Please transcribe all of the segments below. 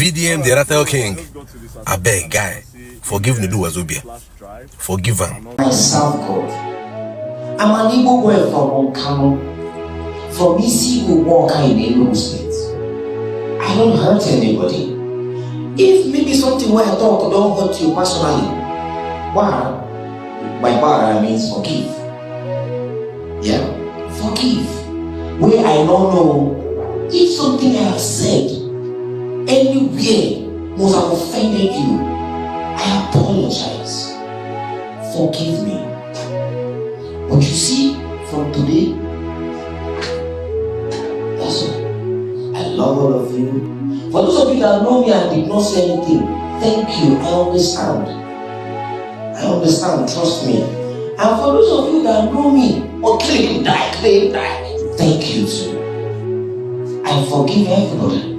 VDM, the Rattle King. I beg, guy, forgive Nedu Wazobia. Forgive him. Myself, God. I'm an Igbo boy from Okano. From Isi who walk in Igbo State. I don't hurt anybody. If maybe something where I talk don't hurt you personally, why? By why means forgive. Yeah? Forgive. Where I don't know if something I have said anywhere must have offended you, I apologize. Forgive me. But you see, from today, that's all. I love all of you. For those of you that know me and did not say anything, thank you. I understand. I understand, trust me. And for those of you that know me, or claim die, thank you too. I forgive everybody.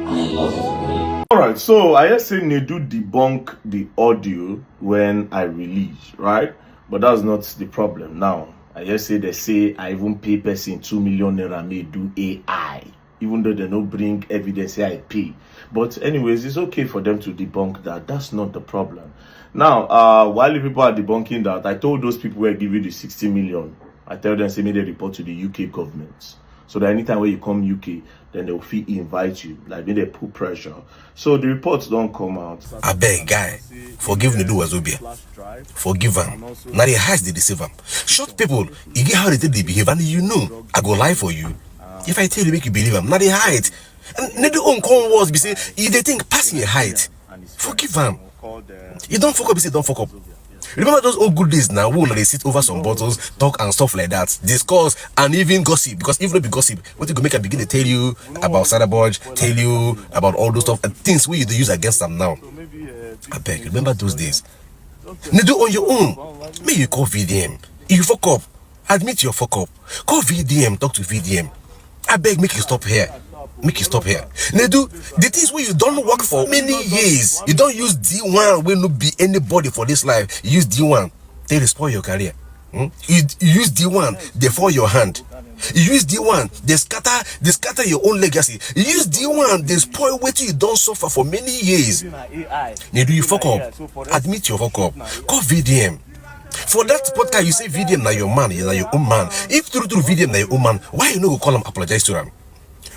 And I love everybody. Alright, so I just say Nedu debunk the audio when I release, right? But that's not the problem. Now, I just say they say I even pay person 2 million naira may do AI. Even though they don't bring evidence, say I pay. But anyways, it's okay for them to debunk that. That's not the problem. Now, while people are debunking that, I told those people who give you the 60 million, I tell them, say, make they report to the UK government. So that anytime when you come UK, then they'll invite you. Like, when they put pressure. So the reports don't come out. I beg, guy, forgive Nedu Wazobia. Forgive him. Now they hide, they deceive him. Short people, you get how they behave, and you know, I go lie for you. If I tell you, make you believe him. Now they hide. And Nedu own common words be say, if they think passing a height, forgive him. You don't fuck up, you say don't fuck up. Remember those old good days now when they sit over some bottles, talk and stuff like that, discuss and even gossip. Because if not be gossip, what you go make a begin to tell you about Sadaboj, tell you about all those stuff and things we use against them now. I beg, remember those days. Nedu on your own. May you call VDM. If you fuck up, admit your fuck up. Call VDM, talk to VDM. I beg, make you stop here. Make you stop here. Nedu, the things where you don't work for many years, you don't use D1 will not be anybody for this life. You use D1, they spoil your career. You use D1, they fall your hand. You use D1, they scatter your own legacy. You use D1, they spoil what you don't suffer for many years. Nedu, you fuck up. Admit your fuck up. Call VDM. For that podcast, you say VDM na your man, you're your own man. If true VDM na your own man, why you no go call him apologize to him?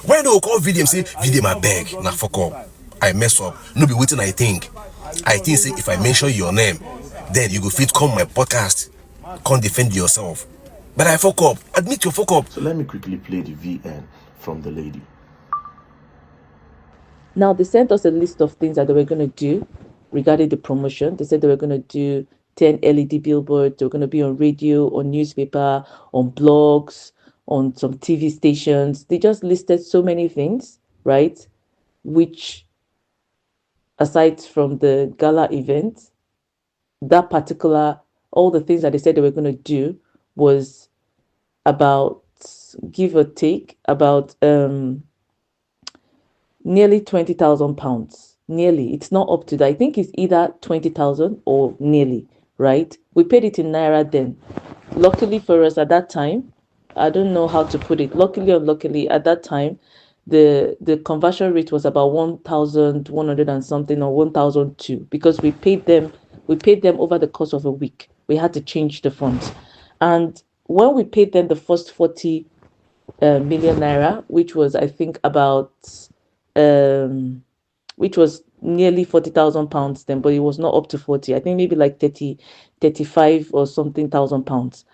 Why do you call VDM say VDM I beg? Nah, fuck up. I mess up. No be waiting. I think say if I mention your name, then you go fit come my podcast, can't defend yourself. But I fuck up. Admit your fuck up. So let me quickly play the VN from the lady. Now they sent us a list of things that they were going to do regarding the promotion. They said they were going to do 10 LED billboards. They were going to be on radio, on newspaper, on blogs, on some TV stations. They just listed so many things, right? Which, aside from the gala event, that particular, all the things that they said they were going to do was about, give or take, about nearly £20,000. Nearly. It's not up to that. I think it's either 20,000 or nearly, right? We paid it in Naira then. Luckily for us at that time, I don't know how to put it. Luckily or unluckily, at that time, the conversion rate was about 1,100 and something, or 1,002, because we paid them over the course of a week. We had to change the funds, and when we paid them the first 40 million naira, which was I think about which was nearly 40,000 pounds then, but it was not up to 40. I think maybe like 35 or something thousand pounds.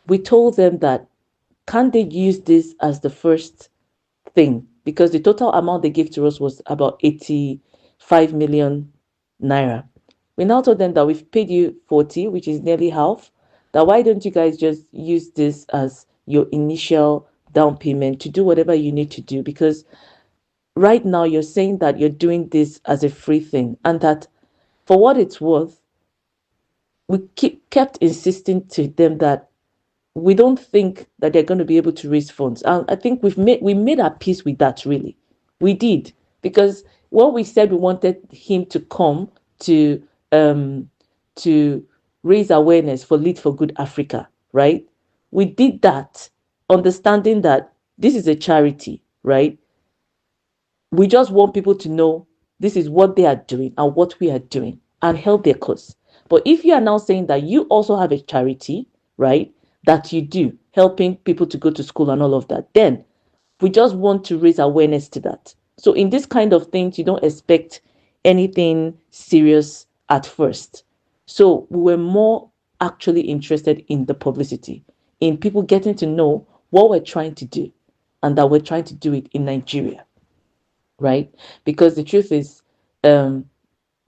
We told them that, can't they use this as the first thing? Because the total amount they gave to us was about 85 million naira. We now told them that we've paid you 40, which is nearly half. That why don't you guys just use this as your initial down payment to do whatever you need to do? Because right now you're saying that you're doing this as a free thing, and that for what it's worth, we kept insisting to them that we don't think that they're going to be able to raise funds. And I think we made our peace with that, really. We did. Because what we said, we wanted him to come to raise awareness for Lead for Good Africa, right? We did that, understanding that this is a charity, right? We just want people to know this is what they are doing and what we are doing and help their cause. But if you are now saying that you also have a charity, right, that you do, helping people to go to school and all of that, then we just want to raise awareness to that. So in this kind of things, you don't expect anything serious at first. So we were more actually interested in the publicity, in people getting to know what we're trying to do and that we're trying to do it in Nigeria, right? Because the truth is,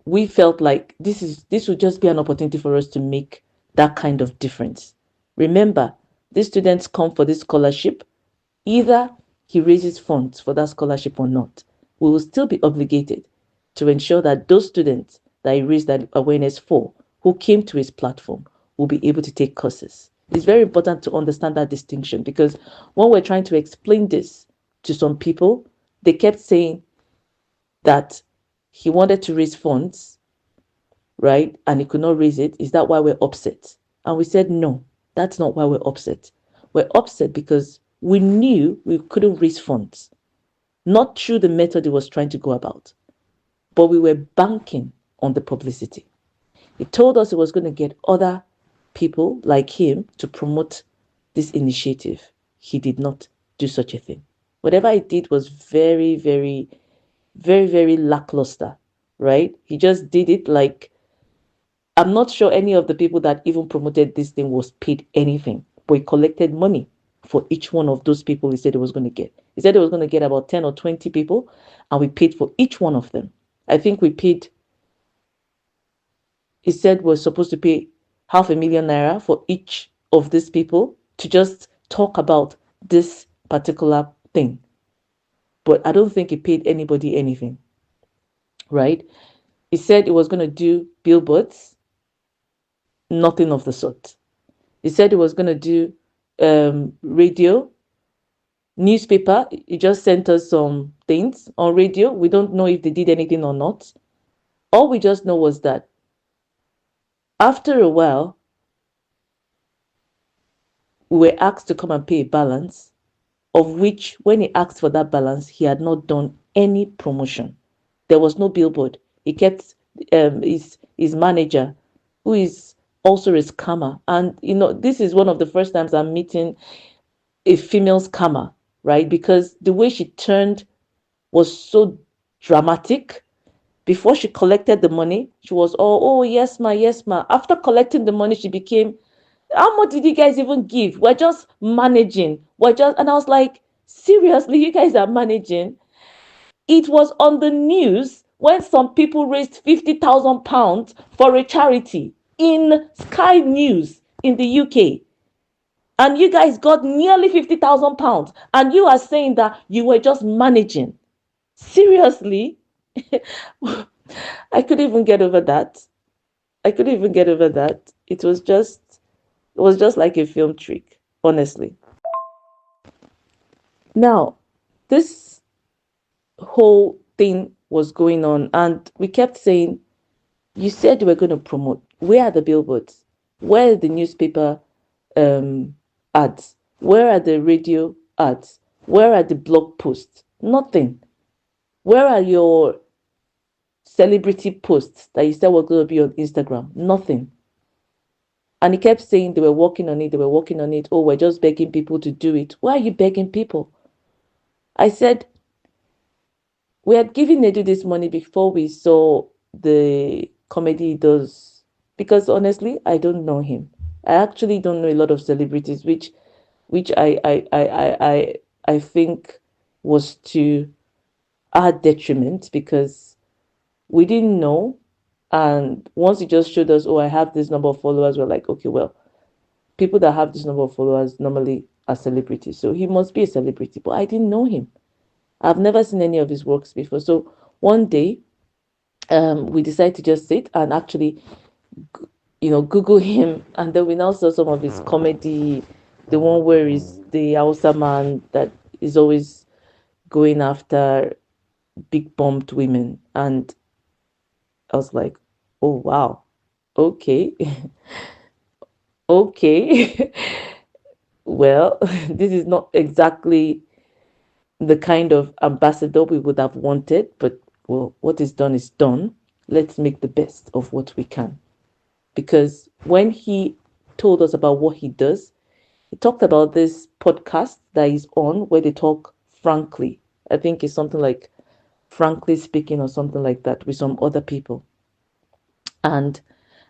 we felt like this would just be an opportunity for us to make that kind of difference. Remember, these students come for this scholarship. Either he raises funds for that scholarship or not, we will still be obligated to ensure that those students that he raised that awareness for, who came to his platform, will be able to take courses. It's very important to understand that distinction, because when we're trying to explain this to some people, they kept saying that he wanted to raise funds, right? And he could not raise it. Is that why we're upset? And we said, no, that's not why we're upset. We're upset because we knew we couldn't raise funds, not through the method he was trying to go about, but we were banking on the publicity. He told us he was going to get other people like him to promote this initiative. He did not do such a thing. Whatever he did was very, very, very, very lackluster, right? He just did it like, I'm not sure any of the people that even promoted this thing was paid anything, but he collected money for each one of those people he said he was going to get. He said he was going to get about 10 or 20 people, and we paid for each one of them. I think we paid, he said we're supposed to pay 500,000 naira for each of these people to just talk about this particular thing. But I don't think he paid anybody anything, right? He said he was going to do billboards, nothing of the sort. He said he was going to do radio, newspaper. He just sent us some things on radio. We don't know if they did anything or not. All we just know was that after a while, we were asked to come and pay a balance, of which, when he asked for that balance, he had not done any promotion. There was no billboard. He kept his manager, who is also a scammer. And, this is one of the first times I'm meeting a female scammer, right? Because the way she turned was so dramatic. Before she collected the money, she was all, oh, yes, ma, yes, ma. After collecting the money, she became, how much did you guys even give? We're just managing. And I was like, seriously, you guys are managing? It was on the news when some people raised 50,000 pounds for a charity in Sky News in the UK. And you guys got nearly 50,000 pounds. And you are saying that you were just managing. Seriously? I couldn't even get over that. It was just like a film trick, honestly. Now, this whole thing was going on, and we kept saying, you said you were going to promote. Where are the billboards? Where are the newspaper ads? Where are the radio ads? Where are the blog posts? Nothing. Where are your celebrity posts that you said were going to be on Instagram? Nothing. And he kept saying they were working on it. Oh, we're just begging people to do it. Why are you begging people? I said, we had given Nedu this money before we saw the comedy he does. Because honestly, I don't know him. I actually don't know a lot of celebrities, which I think was to our detriment, because we didn't know. And once he just showed us, oh, I have this number of followers, we're like, okay, well, people that have this number of followers normally are celebrities. So he must be a celebrity. But I didn't know him. I've never seen any of his works before. So one day, we decided to just sit and actually, Google him. And then we now saw some of his comedy, the one where he's the Hausa man that is always going after big bumped women. And I was like, oh, wow. Okay. Okay. Well, this is not exactly the kind of ambassador we would have wanted, but well, what is done is done. Let's make the best of what we can. Because when he told us about what he does, he talked about this podcast that he's on where they talk frankly. I think it's something like Frankly Speaking or something like that with some other people. And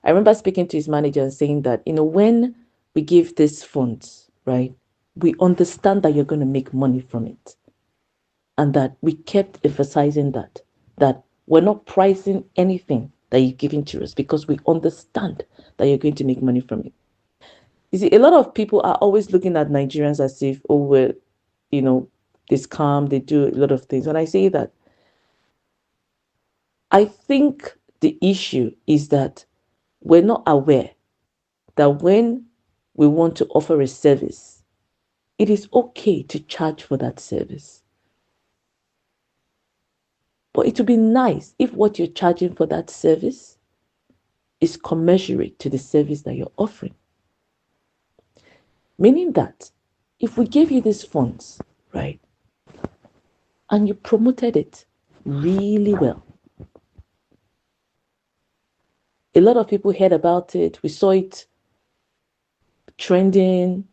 I remember speaking to his manager and saying that, when we give these funds, right, we understand that you're going to make money from it. And that we kept emphasizing that we're not pricing anything that you're giving to us because we understand that you're going to make money from it. You see, a lot of people are always looking at Nigerians as if, oh, we're, they scam, they do a lot of things. When I say that, I think the issue is that we're not aware that when we want to offer a service, it is okay to charge for that service. But it would be nice if what you're charging for that service is commensurate to the service that you're offering. Meaning that if we gave you these funds, right, and you promoted it really well, a lot of people heard about it. We saw it trending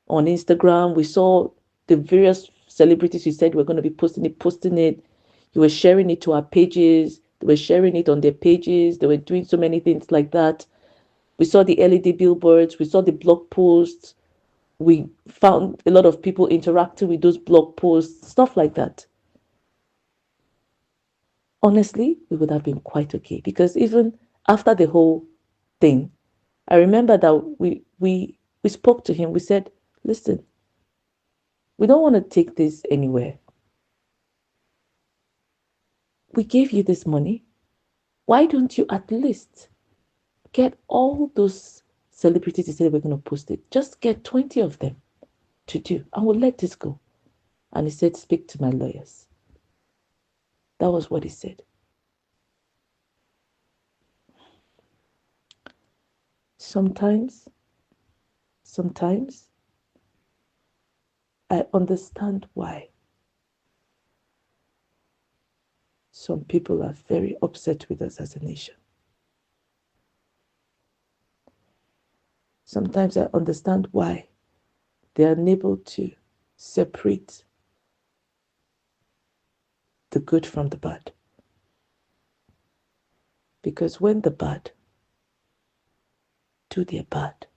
on Instagram. We saw the various celebrities who said we're going to be posting it. You were sharing it to our pages. They were sharing it on their pages. They were doing so many things like that. We saw the LED billboards. We saw the blog posts. We found a lot of people interacting with those blog posts, stuff like that. Honestly, we would have been quite okay because even after the whole thing, I remember that we spoke to him. We said, listen, we don't want to take this anywhere. We gave you this money. Why don't you at least get all those celebrities to say we're going to post it? Just get 20 of them to do, and we'll let this go. And he said, speak to my lawyers. That was what he said. Sometimes, I understand why some people are very upset with us as a nation. Sometimes I understand why they are unable to separate the good from the bad. Because when the bad do their bad,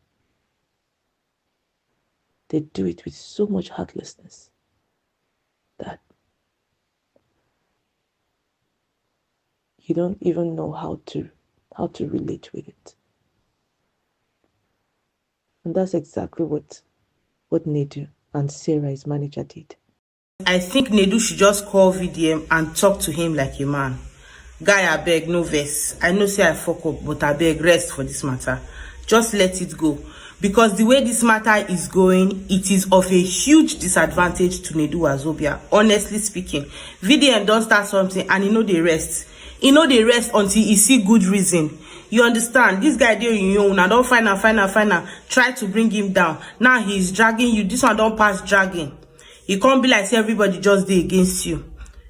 they do it with so much heartlessness that you don't even know how to relate with it. And that's exactly what Nedu and Sarah, his manager, did. I think Nedu should just call VDM and talk to him like a man. Guy, I beg, no vex. I know say I fuck up, but I beg, rest for this matter. Just let it go. Because the way this matter is going, it is of a huge disadvantage to Nedu Wazobia. Honestly speaking, VDM don't start something and he know they rest. He know they rest until he see good reason. You understand? This guy there, now don't find out. Try to bring him down. Now he's dragging you. This one don't pass dragging. He can't be like say everybody just there against you.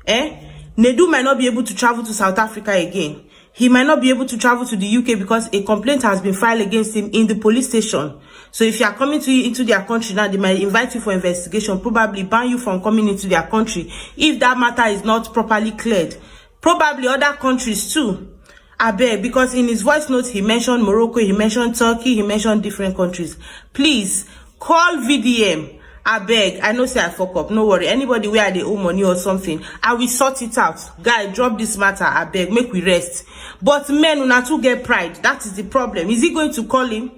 Nedu might not be able to travel to South Africa again. He might not be able to travel to the UK because a complaint has been filed against him in the police station. So if you are coming into their country now, they might invite you for investigation, probably ban you from coming into their country if that matter is not properly cleared. Probably other countries too. I beg, because in his voice notes, he mentioned Morocco, he mentioned Turkey, he mentioned different countries. Please, call VDM. I beg, I know say I fuck up, no worry. Anybody where they owe money or something, I will sort it out. Guy, drop this matter, I beg, make we rest. But men will not get pride. That is the problem. Is he going to call him?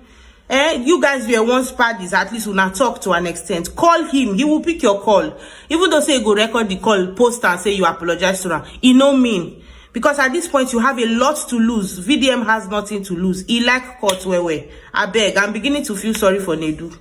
You guys were once parties, at least will not talk to an extent. Call him, he will pick your call. Even though say go record the call, post and say you apologize to him. He no mean. Because at this point, you have a lot to lose. VDM has nothing to lose. He like court where. I beg, I'm beginning to feel sorry for Nedu.